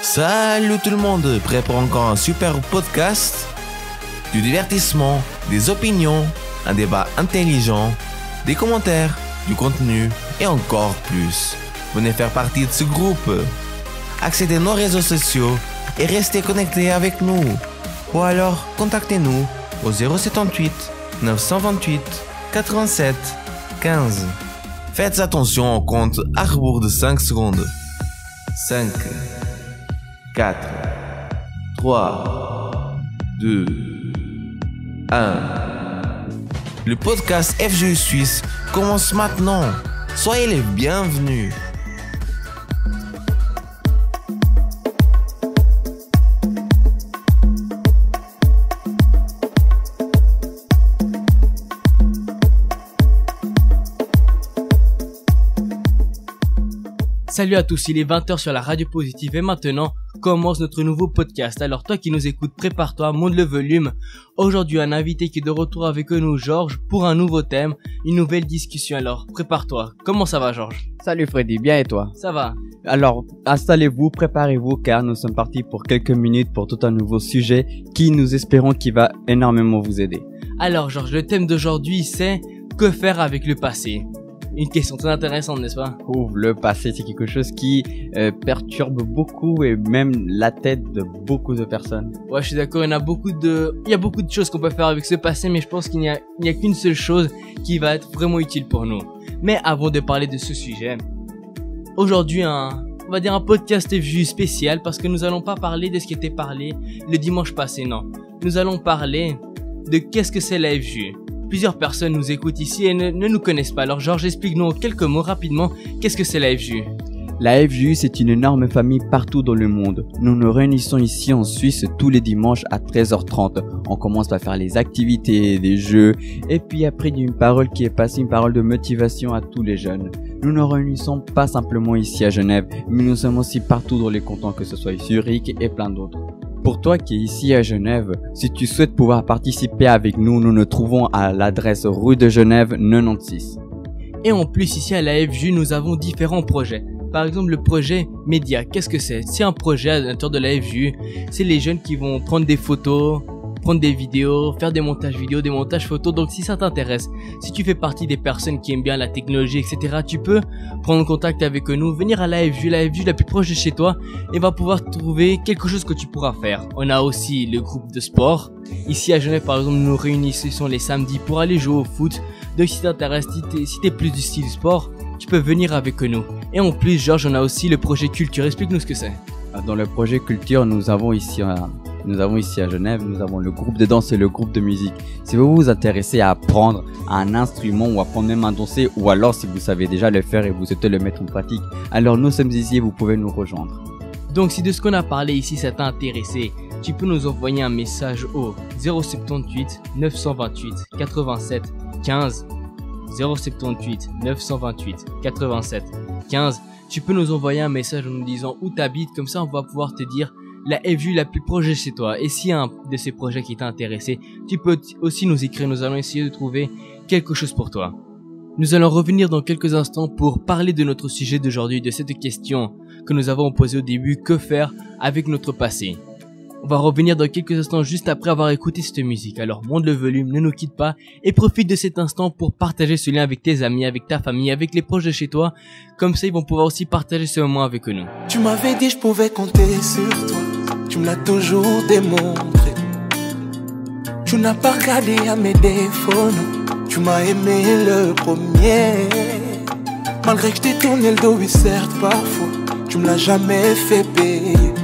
Salut tout le monde, prêt pour encore un super podcast? Du divertissement, des opinions, un débat intelligent, des commentaires, du contenu et encore plus. Venez faire partie de ce groupe. Accédez à nos réseaux sociaux et restez connectés avec nous. Ou alors, contactez-nous au 078 928 87 15. Faites attention au compte à rebours de 5 secondes. 5, 4, 3, 2, 1. Le podcast FGU Suisse commence maintenant. Soyez les bienvenus. Salut à tous, il est 20h sur la radio positive et maintenant commence notre nouveau podcast. Alors toi qui nous écoutes, prépare-toi, monte le volume. Aujourd'hui un invité qui est de retour avec nous, Georges, pour un nouveau thème, une nouvelle discussion. Alors prépare-toi. Comment ça va, Georges? Salut Freddy, bien et toi? Ça va. Alors installez-vous, préparez-vous car nous sommes partis pour quelques minutes pour tout un nouveau sujet qui nous espérons qui va énormément vous aider. Alors Georges, le thème d'aujourd'hui c'est que faire avec le passé? Une question très intéressante, n'est-ce pas? Le passé, c'est quelque chose qui perturbe beaucoup et même la tête de beaucoup de personnes. Ouais, je suis d'accord, il y a beaucoup de choses qu'on peut faire avec ce passé, mais je pense qu'il n'y a qu'une seule chose qui va être vraiment utile pour nous. Mais avant de parler de ce sujet, aujourd'hui on va dire un podcast FGU spécial parce que nous allons pas parler de ce qui était parlé le dimanche passé, non. Nous allons parler de qu'est-ce que c'est la FGU. Plusieurs personnes nous écoutent ici et ne nous connaissent pas. Alors Georges, explique-nous en quelques mots rapidement qu'est-ce que c'est la FGU. La FGU, c'est une énorme famille partout dans le monde. Nous nous réunissons ici en Suisse tous les dimanches à 13h30. On commence à faire les activités, des jeux, et puis après il y a une parole qui est passée, une parole de motivation à tous les jeunes. Nous ne réunissons pas simplement ici à Genève, mais nous sommes aussi partout dans les cantons, que ce soit Zurich et plein d'autres. Pour toi qui es ici à Genève, si tu souhaites pouvoir participer avec nous, nous nous trouvons à l'adresse rue de Genève 96. Et en plus ici à la FGU, nous avons différents projets. Par exemple le projet Média, qu'est-ce que c'est? C'est un projet à l'intérieur de la FGU, c'est les jeunes qui vont prendre des photos, prendre des vidéos, faire des montages vidéo, des montages photos. Donc si ça t'intéresse, si tu fais partie des personnes qui aiment bien la technologie, etc., tu peux prendre contact avec nous, venir à la FGU la plus proche de chez toi, et va pouvoir trouver quelque chose que tu pourras faire. On a aussi le groupe de sport. Ici à Genève par exemple, nous nous réunissons les samedis pour aller jouer au foot. Donc si t'intéresse, si t'es plus du style sport, tu peux venir avec nous. Et en plus Georges, on a aussi le projet culture. Explique-nous ce que c'est. Dans le projet culture, nous avons ici à Genève, nous avons le groupe de danse et le groupe de musique. Si vous vous intéressez à apprendre un instrument ou apprendre même à danser, ou alors si vous savez déjà le faire et vous souhaitez le mettre en pratique, alors nous sommes ici et vous pouvez nous rejoindre. Donc si de ce qu'on a parlé ici ça t'a intéressé, tu peux nous envoyer un message au 078 928 87 15 078 928 87 15. Tu peux nous envoyer un message en nous disant où t'habites, comme ça on va pouvoir te dire la FGU la plus proche de chez toi. Et s'il y a un de ces projets qui t'a intéressé, tu peux aussi nous écrire, nous allons essayer de trouver quelque chose pour toi. Nous allons revenir dans quelques instants pour parler de notre sujet d'aujourd'hui, de cette question que nous avons posée au début, que faire avec notre passé. On va revenir dans quelques instants juste après avoir écouté cette musique. Alors monte le volume, ne nous quitte pas et profite de cet instant pour partager ce lien avec tes amis, avec ta famille, avec les proches de chez toi. Comme ça ils vont pouvoir aussi partager ce moment avec nous. Tu m'avais dit je pouvais compter sur toi, tu me l'as toujours démontré. Tu n'as pas regardé à mes défauts, non. Tu m'as aimé le premier. Malgré que je t'ai tourné le dos, oui certes parfois, tu me l'as jamais fait payer.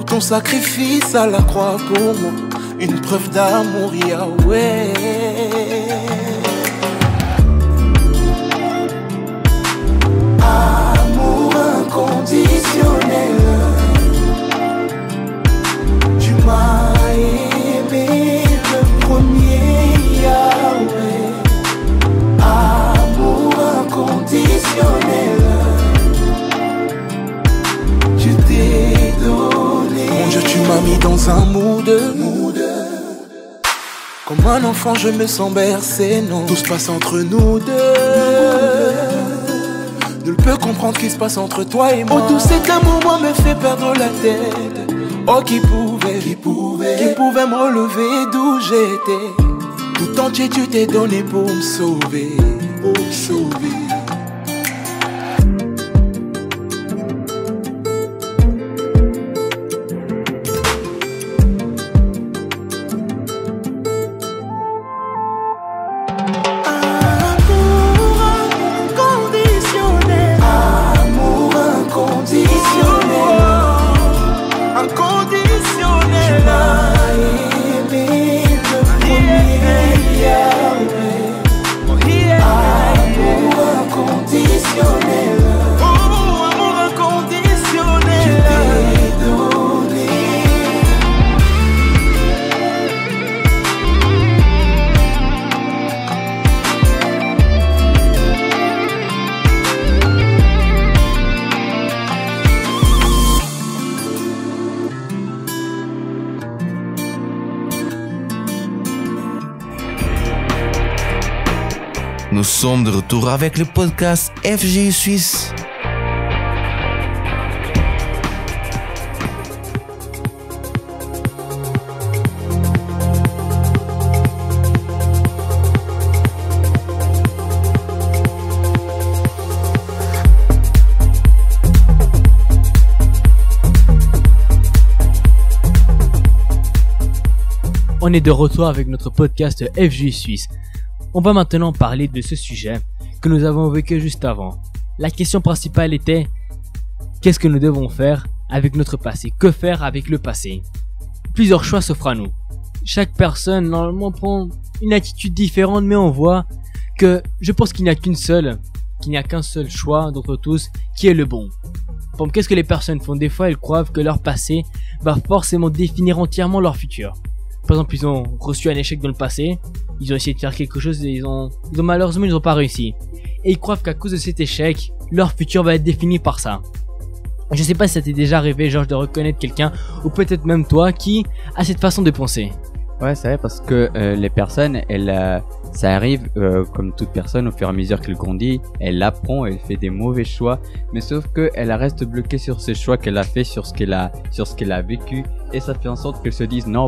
Ton sacrifice à la croix pour moi, une preuve d'amour, Yahweh. Amour inconditionnel, tu m'as aimé le premier, Yahweh. Amour inconditionnel, tu t'es donné. Mon Dieu, tu m'as mis dans un mood. Comme un enfant, je me sens bercé, non. Tout se passe entre nous deux. Nul peut comprendre ce qui se passe entre toi et moi. Oh, tout cet amour, moi, me fait perdre la tête. Oh, qui pouvait me relever d'où j'étais. Tout entier, tu t'es donné pour me sauver. Nous sommes de retour avec le podcast FG Suisse. On est de retour avec notre podcast FG Suisse. On va maintenant parler de ce sujet que nous avons évoqué juste avant. La question principale était: qu'est-ce que nous devons faire avec notre passé? Que faire avec le passé? Plusieurs choix s'offrent à nous. Chaque personne normalement prend une attitude différente, mais on voit que je pense qu'il n'y a qu'un seul choix d'entre tous qui est le bon. Bon, qu'est-ce que les personnes font? Des fois, elles croient que leur passé va forcément définir entièrement leur futur. Par exemple, ils ont reçu un échec dans le passé, ils ont essayé de faire quelque chose et malheureusement, ils n'ont pas réussi. Et ils croient qu'à cause de cet échec, leur futur va être défini par ça. Je sais pas si ça t'est déjà arrivé, genre, de reconnaître quelqu'un, ou peut-être même toi, qui a cette façon de penser. Ouais, c'est vrai, parce que les personnes, ça arrive, comme toute personne, au fur et à mesure qu'elle grandit, elle apprend, elle fait des mauvais choix, mais sauf que elle reste bloquée sur ces choix qu'elle a fait, sur ce qu'elle a vécu, et ça fait en sorte qu'elle se dise non,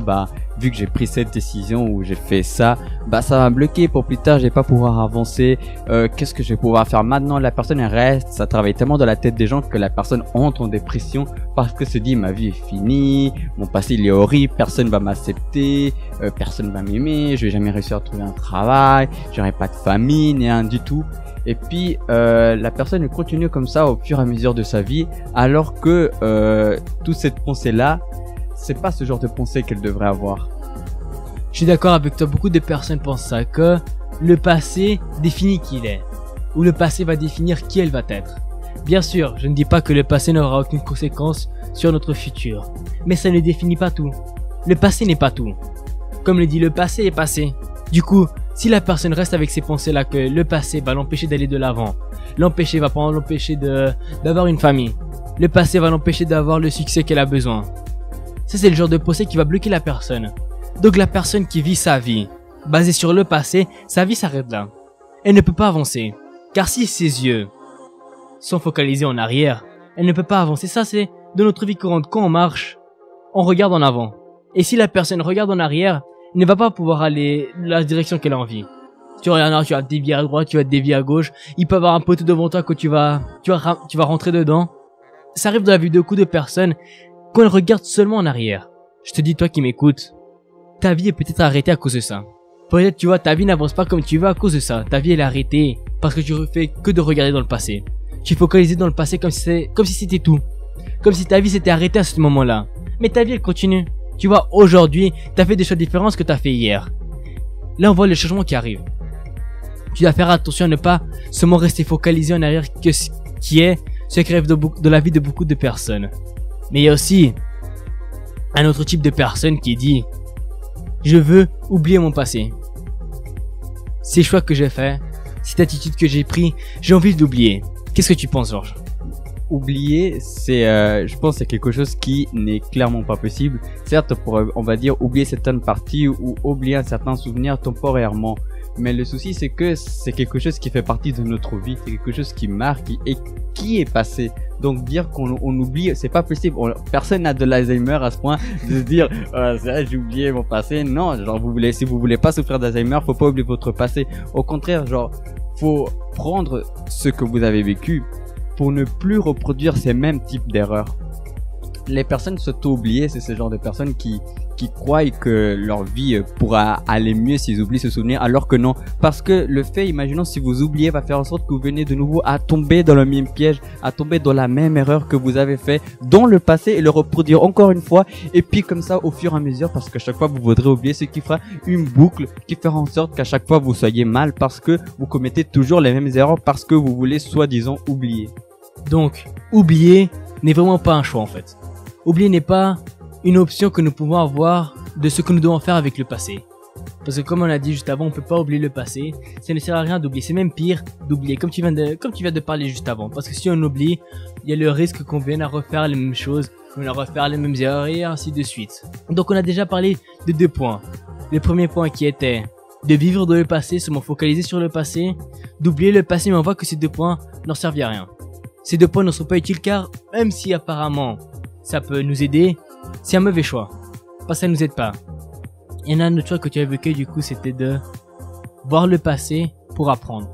vu que j'ai pris cette décision ou j'ai fait ça, ça va me bloquer pour plus tard, je vais pas pouvoir avancer. Qu'est-ce que je vais pouvoir faire maintenant? La personne, elle reste, ça travaille tellement dans la tête des gens que la personne entre en dépression parce que se dit ma vie est finie, mon passé il est horrible, personne va m'accepter, personne va m'aimer, je vais jamais réussir à trouver un travail, j'aurai pas de famille, ni rien du tout. Et puis la personne elle continue comme ça au fur et à mesure de sa vie, alors que toute cette pensée là, c'est pas ce genre de pensée qu'elle devrait avoir. Je suis d'accord avec toi, beaucoup de personnes pensent ça, que le passé définit qui il est, ou le passé va définir qui elle va être. Bien sûr, je ne dis pas que le passé n'aura aucune conséquence sur notre futur, mais ça ne définit pas tout. Le passé n'est pas tout. Comme le dit, le passé est passé. Du coup, si la personne reste avec ces pensées-là, que le passé va l'empêcher d'aller de l'avant, va pas l'empêcher d'avoir une famille, le passé va l'empêcher d'avoir le succès qu'elle a besoin. Ça, c'est le genre de pensée qui va bloquer la personne. Donc la personne qui vit sa vie basée sur le passé, sa vie s'arrête là. Elle ne peut pas avancer. Car si ses yeux sont focalisés en arrière, elle ne peut pas avancer. Ça, c'est de notre vie courante. Quand on marche, on regarde en avant. Et si la personne regarde en arrière, elle ne va pas pouvoir aller la direction qu'elle a envie. Tu regardes en arrière, tu vas dévier à droite, tu vas dévier à gauche. Il peut y avoir un poteau devant toi que tu vas rentrer dedans. Ça arrive dans la vie de beaucoup de personnes quand elles regardent seulement en arrière. Je te dis, toi qui m'écoutes, ta vie est peut-être arrêtée à cause de ça. Peut-être, tu vois, ta vie n'avance pas comme tu veux à cause de ça. Ta vie, elle est arrêtée parce que tu ne fais que de regarder dans le passé. Tu es focalisé dans le passé comme si c'était tout. Comme si ta vie s'était arrêtée à ce moment-là. Mais ta vie, elle continue. Tu vois, aujourd'hui, tu as fait des choix différents de ce que tu as fait hier. Là, on voit le changement qui arrive. Tu dois faire attention à ne pas seulement rester focalisé en arrière que ce qui est ce qui arrive de la vie de beaucoup de personnes. Mais il y a aussi un autre type de personne qui dit: je veux oublier mon passé. Ces choix que j'ai faits, cette attitude que j'ai pris, j'ai envie d'oublier. Qu'est-ce que tu penses, Georges? Oublier, je pense, c'est quelque chose qui n'est clairement pas possible. Certes, on va dire oublier certaines parties ou oublier un certain souvenir temporairement. Mais le souci, c'est que c'est quelque chose qui fait partie de notre vie, c'est quelque chose qui marque et qui est passé. Donc dire qu'on oublie, c'est pas possible. Personne n'a de l'Alzheimer à ce point de se dire c'est vrai, j'ai oublié mon passé. Non, genre si vous voulez pas souffrir d'Alzheimer, faut pas oublier votre passé. Au contraire, genre faut prendre ce que vous avez vécu pour ne plus reproduire ces mêmes types d'erreurs. Les personnes s'auto-oubliées, c'est ce genre de personnes qui croient que leur vie pourra aller mieux s'ils oublient ce souvenir, alors que non. Parce que le fait, imaginons si vous oubliez, va faire en sorte que vous venez de nouveau à tomber dans le même piège, à tomber dans la même erreur que vous avez fait dans le passé et le reproduire encore une fois. Et puis comme ça, au fur et à mesure, parce qu'à chaque fois vous voudrez oublier, ce qui fera une boucle qui fera en sorte qu'à chaque fois vous soyez mal parce que vous commettez toujours les mêmes erreurs parce que vous voulez soi-disant oublier. Donc, oublier n'est vraiment pas un choix en fait. Oublier n'est pas une option que nous pouvons avoir de ce que nous devons faire avec le passé. Parce que comme on a dit juste avant, on peut pas oublier le passé. Ça ne sert à rien d'oublier. C'est même pire d'oublier, comme tu viens de parler juste avant. Parce que si on oublie, il y a le risque qu'on vienne à refaire les mêmes choses, qu'on vienne à refaire les mêmes erreurs et ainsi de suite. Donc on a déjà parlé de 2 points. Le premier point qui était de vivre dans le passé, seulement focaliser sur le passé, d'oublier le passé, mais on voit que ces 2 points n'en servent à rien. Ces 2 points ne sont pas utiles car même si apparemment ça peut nous aider, c'est un mauvais choix. Parce que ça nous aide pas. Il y en a un autre choix que tu as évoqué du coup, c'était de voir le passé pour apprendre.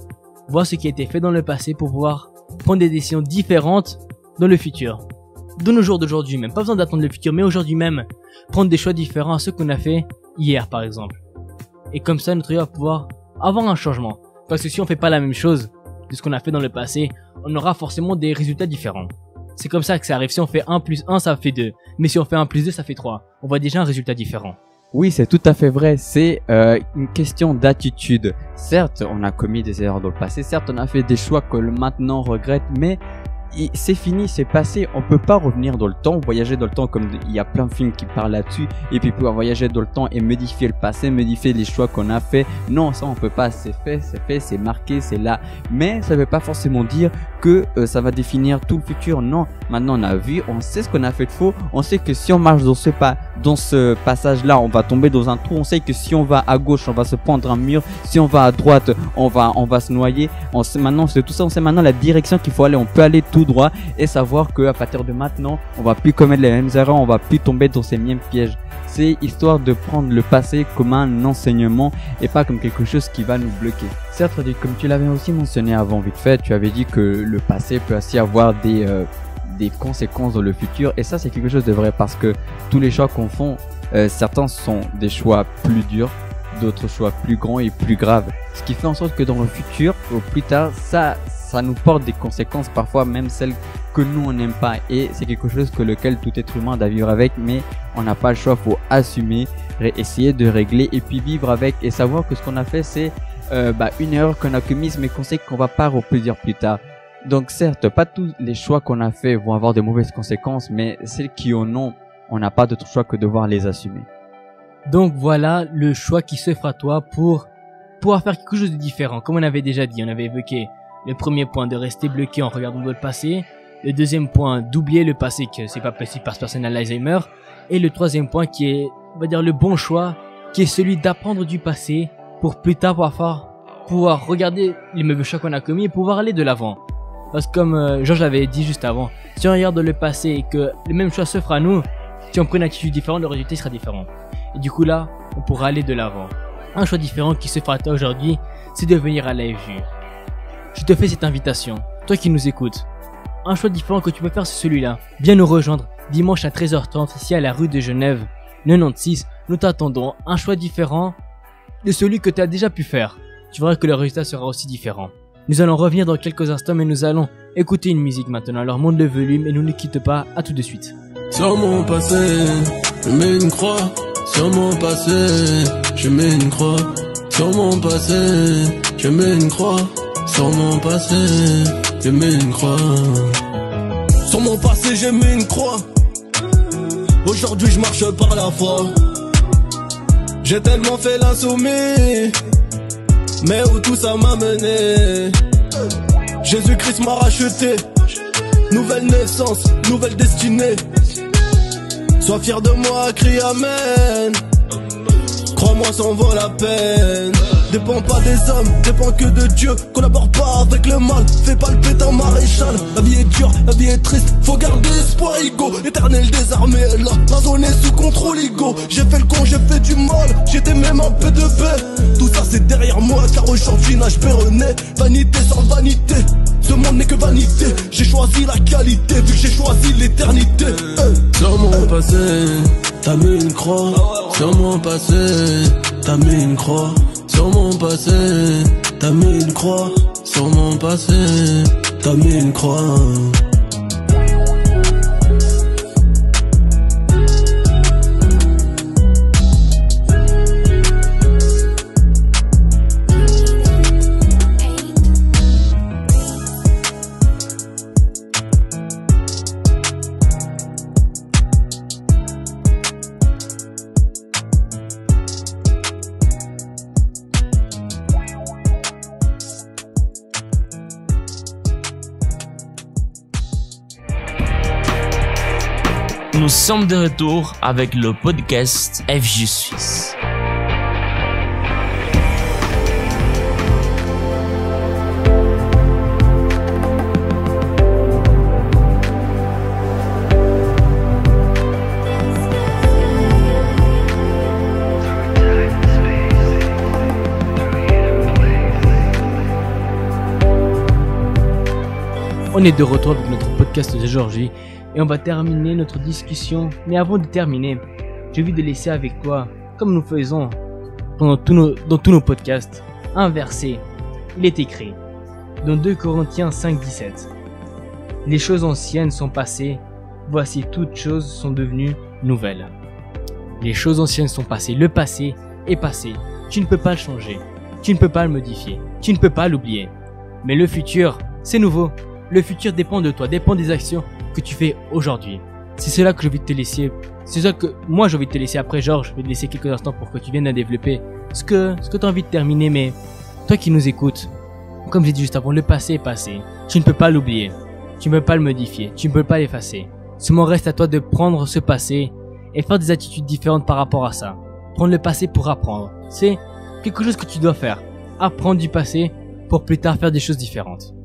Voir ce qui a été fait dans le passé pour pouvoir prendre des décisions différentes dans le futur. De nos jours d'aujourd'hui même. Pas besoin d'attendre le futur, mais aujourd'hui même, prendre des choix différents à ceux qu'on a fait hier par exemple. Et comme ça, notre vie va pouvoir avoir un changement. Parce que si on fait pas la même chose de ce qu'on a fait dans le passé, on aura forcément des résultats différents. C'est comme ça que ça arrive. Si on fait 1 plus 1, ça fait 2. Mais si on fait 1 plus 2, ça fait 3. On voit déjà un résultat différent. Oui, c'est tout à fait vrai. C'est une question d'attitude. Certes, on a commis des erreurs dans le passé. Certes, on a fait des choix que maintenant on regrette. Mais c'est fini, c'est passé. On peut pas revenir dans le temps, voyager dans le temps comme il y a plein de films qui parlent là-dessus. Et puis pouvoir voyager dans le temps et modifier le passé, modifier les choix qu'on a fait. Non, ça on peut pas. C'est fait, c'est marqué, c'est là. Mais ça veut pas forcément dire que ça va définir tout le futur. Non, maintenant on a vu, on sait ce qu'on a fait de faux. On sait que si on marche dans ce passage-là, on va tomber dans un trou. On sait que si on va à gauche, on va se prendre un mur. Si on va à droite, on va se noyer. On sait maintenant, c'est tout ça. On sait maintenant la direction qu'il faut aller. On peut aller tout droit et savoir que à partir de maintenant, on va plus commettre les mêmes erreurs. On va plus tomber dans ces mêmes pièges. C'est histoire de prendre le passé comme un enseignement et pas comme quelque chose qui va nous bloquer. Certes, comme tu l'avais aussi mentionné avant vite fait, tu avais dit que le passé peut aussi avoir des conséquences dans le futur, et ça c'est quelque chose de vrai parce que tous les choix qu'on fait, certains sont des choix plus durs, d'autres choix plus grands et plus graves, ce qui fait en sorte que dans le futur ou plus tard ça nous porte des conséquences, parfois même celles que nous on n'aime pas, et c'est quelque chose lequel tout être humain doit vivre avec, mais on n'a pas le choix, faut assumer, essayer de régler et puis vivre avec et savoir que ce qu'on a fait c'est une erreur qu'on a commise mais qu'on sait qu'on va pas reproduire plus tard. Donc certes, pas tous les choix qu'on a fait vont avoir de mauvaises conséquences, mais celles qui en ont, on n'a pas d'autre choix que de devoir les assumer. Donc voilà le choix qui se fera à toi pour pouvoir faire quelque chose de différent. Comme on avait déjà dit, on avait évoqué le premier point de rester bloqué en regardant dans le passé, le deuxième point d'oublier le passé, que c'est pas possible parce que personne n'a l'Alzheimer, et le troisième point qui est, on va dire, le bon choix, qui est celui d'apprendre du passé pour plus tard pouvoir regarder les mauvais choix qu'on a commis et pouvoir aller de l'avant. Parce que comme Georges l'avait dit juste avant, si on regarde le passé et que le même choix se fera à nous, si on prend une attitude différente, le résultat sera différent. Et du coup là, on pourra aller de l'avant. Un choix différent qui se fera à toi aujourd'hui, c'est de venir à l'AFG. Je te fais cette invitation, toi qui nous écoutes. Un choix différent que tu peux faire, c'est celui-là. Viens nous rejoindre dimanche à 13h30 ici à la rue de Genève 96. Nous t'attendons. Un choix différent de celui que tu as déjà pu faire. Tu verras que le résultat sera aussi différent. Nous allons revenir dans quelques instants, mais nous allons écouter une musique maintenant. Alors monte le volume et nous ne quitte pas. À tout de suite. Sur mon passé, je mets une croix. Sur mon passé, je mets une croix. Sur mon passé, je mets une croix. Sur mon passé, je mets une croix. Sur mon passé, j'ai mis une croix. Aujourd'hui, je marche par la foi. J'ai tellement fait l'insoumis, mais où tout ça m'a mené. Jésus-Christ m'a racheté. Nouvelle naissance, nouvelle destinée. Sois fier de moi, crie amen. Crois-moi, ça en vaut la peine. dépend pas des hommes, dépend que de Dieu. Collabore pas avec le mal, fais pas le pétain maréchal. La vie est dure, la vie est triste, faut garder espoir, ego. Éternel désarmé est là, la zone est sous contrôle, ego. J'ai fait le con, j'ai fait du mal, j'étais même un peu de paix. Tout ça c'est derrière moi, car aujourd'hui nage Péronnet. Vanité sans vanité, ce monde n'est que vanité. J'ai choisi la qualité, vu que j'ai choisi l'éternité. Sur mon passé, t'as mis une croix. Sur mon passé, t'as mis une croix. Sur mon passé, t'as mis une croix. Sur mon passé, t'as mis une croix. Nous sommes de retour avec le podcast FJ Suisse. On est de retour avec notre podcast de Georgie et on va terminer notre discussion. Mais avant de terminer, j'ai envie de laisser avec toi, comme nous faisons dans tous nos podcasts, un verset. Il est écrit dans 2 Corinthiens 5:17. Les choses anciennes sont passées, voici toutes choses sont devenues nouvelles. Les choses anciennes sont passées, le passé est passé. Tu ne peux pas le changer, tu ne peux pas le modifier, tu ne peux pas l'oublier. Mais le futur, c'est nouveau. Le futur dépend de toi, dépend des actions que tu fais aujourd'hui. C'est cela que j'ai envie de te laisser. C'est ça que moi j'ai envie de te laisser. Après Georges, je vais te laisser quelques instants pour que tu viennes à développer ce que tu as envie de terminer. Mais toi qui nous écoutes, comme j'ai dit juste avant, le passé est passé. Tu ne peux pas l'oublier. Tu ne peux pas le modifier. Tu ne peux pas l'effacer. Seulement reste à toi de prendre ce passé et faire des attitudes différentes par rapport à ça. Prendre le passé pour apprendre. C'est quelque chose que tu dois faire. Apprendre du passé pour plus tard faire des choses différentes.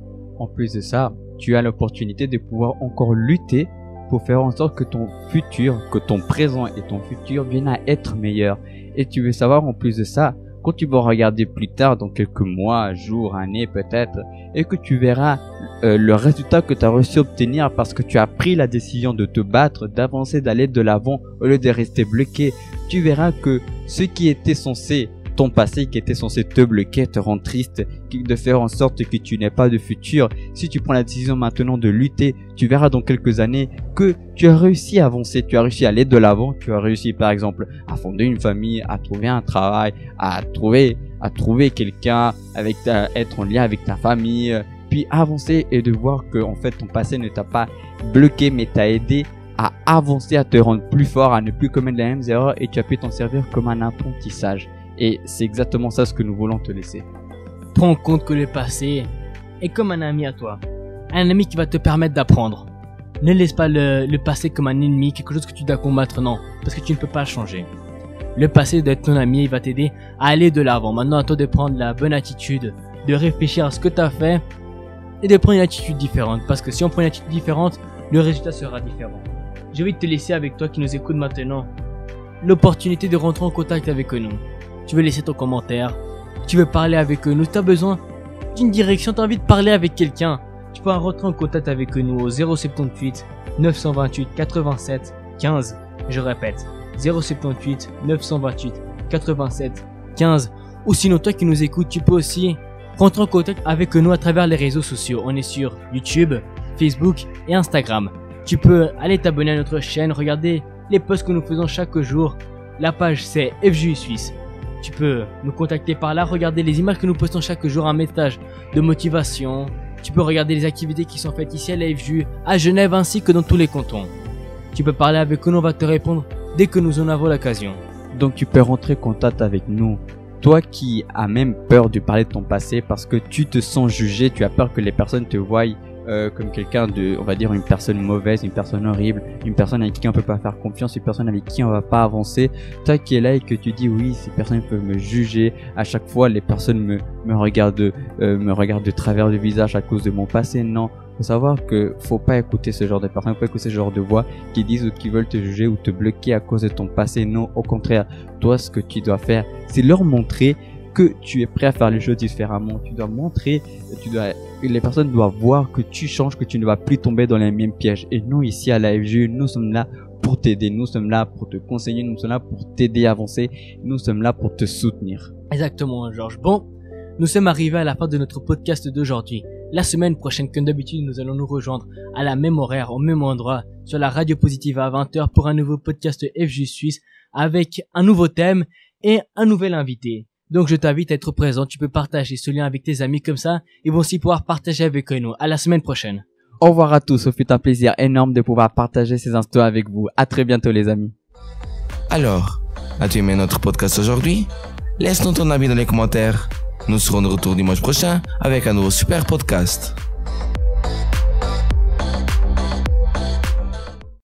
En plus de ça, tu as l'opportunité de pouvoir encore lutter pour faire en sorte que ton futur, que ton présent et ton futur viennent à être meilleurs. Et tu veux savoir en plus de ça, quand tu vas regarder plus tard, dans quelques mois, jours, années peut-être, et que tu verras le résultat que tu as réussi à obtenir parce que tu as pris la décision de te battre, d'avancer, d'aller de l'avant au lieu de rester bloqué, tu verras que ce qui était censé ton passé qui était censé te bloquer, te rendre triste, de faire en sorte que tu n'aies pas de futur. Si tu prends la décision maintenant de lutter, tu verras dans quelques années que tu as réussi à avancer, tu as réussi à aller de l'avant, tu as réussi par exemple à fonder une famille, à trouver un travail, à trouver quelqu'un, être en lien avec ta famille, puis avancer et de voir que en fait ton passé ne t'a pas bloqué mais t'a aidé à avancer, à te rendre plus fort, à ne plus commettre les mêmes erreurs et tu as pu t'en servir comme un apprentissage. Et c'est exactement ça ce que nous voulons te laisser. Prends en compte que le passé est comme un ami à toi. Un ami qui va te permettre d'apprendre. Ne laisse pas le passé comme un ennemi, quelque chose que tu dois combattre, non. Parce que tu ne peux pas le changer. Le passé doit être ton ami, il va t'aider à aller de l'avant. Maintenant à toi de prendre la bonne attitude, de réfléchir à ce que tu as fait et de prendre une attitude différente. Parce que si on prend une attitude différente, le résultat sera différent. J'ai envie de te laisser avec toi qui nous écoute maintenant l'opportunité de rentrer en contact avec nous. Tu veux laisser ton commentaire, tu veux parler avec nous, tu as besoin d'une direction, tu as envie de parler avec quelqu'un, tu peux rentrer en contact avec nous au 078 928 87 15. Je répète, 078 928 87 15. Ou sinon toi qui nous écoutes, tu peux aussi rentrer en contact avec nous à travers les réseaux sociaux. On est sur YouTube, Facebook et Instagram. Tu peux aller t'abonner à notre chaîne, regarder les posts que nous faisons chaque jour. La page c'est FJ Suisse. Tu peux nous contacter par là, regarder les images que nous postons chaque jour, un message de motivation. Tu peux regarder les activités qui sont faites ici à la FJ, à Genève ainsi que dans tous les cantons. Tu peux parler avec nous, on va te répondre dès que nous en avons l'occasion. Donc tu peux rentrer en contact avec nous. Toi qui as même peur de parler de ton passé parce que tu te sens jugé, tu as peur que les personnes te voient comme quelqu'un de, on va dire, une personne mauvaise, une personne horrible, une personne avec qui on peut pas faire confiance, une personne avec qui on va pas avancer. Toi qui es là et que tu dis oui, ces personnes peuvent me juger. À chaque fois, les personnes me regardent de travers du visage à cause de mon passé. Non. Faut savoir que faut pas écouter ce genre de personnes, faut pas écouter ce genre de voix qui disent ou qui veulent te juger ou te bloquer à cause de ton passé. Non, au contraire, toi, ce que tu dois faire, c'est leur montrer que tu es prêt à faire les choses différemment. Tu dois montrer, les personnes doivent voir que tu changes, que tu ne vas plus tomber dans les mêmes pièges. Et nous, ici à la FGE, nous sommes là pour t'aider, nous sommes là pour te conseiller, nous sommes là pour t'aider à avancer, nous sommes là pour te soutenir. Exactement, Georges. Bon, nous sommes arrivés à la fin de notre podcast d'aujourd'hui. La semaine prochaine, comme d'habitude, nous allons nous rejoindre à la même horaire, au même endroit, sur la radio positive à 20h pour un nouveau podcast FJ Suisse avec un nouveau thème et un nouvel invité. Donc je t'invite à être présent, tu peux partager ce lien avec tes amis comme ça, ils vont aussi pouvoir partager avec nous. À la semaine prochaine. Au revoir à tous, ce fut un plaisir énorme de pouvoir partager ces instants avec vous. À très bientôt les amis. Alors, as-tu aimé notre podcast aujourd'hui? Laisse-nous ton avis dans les commentaires. Nous serons de retour dimanche prochain avec un nouveau super podcast.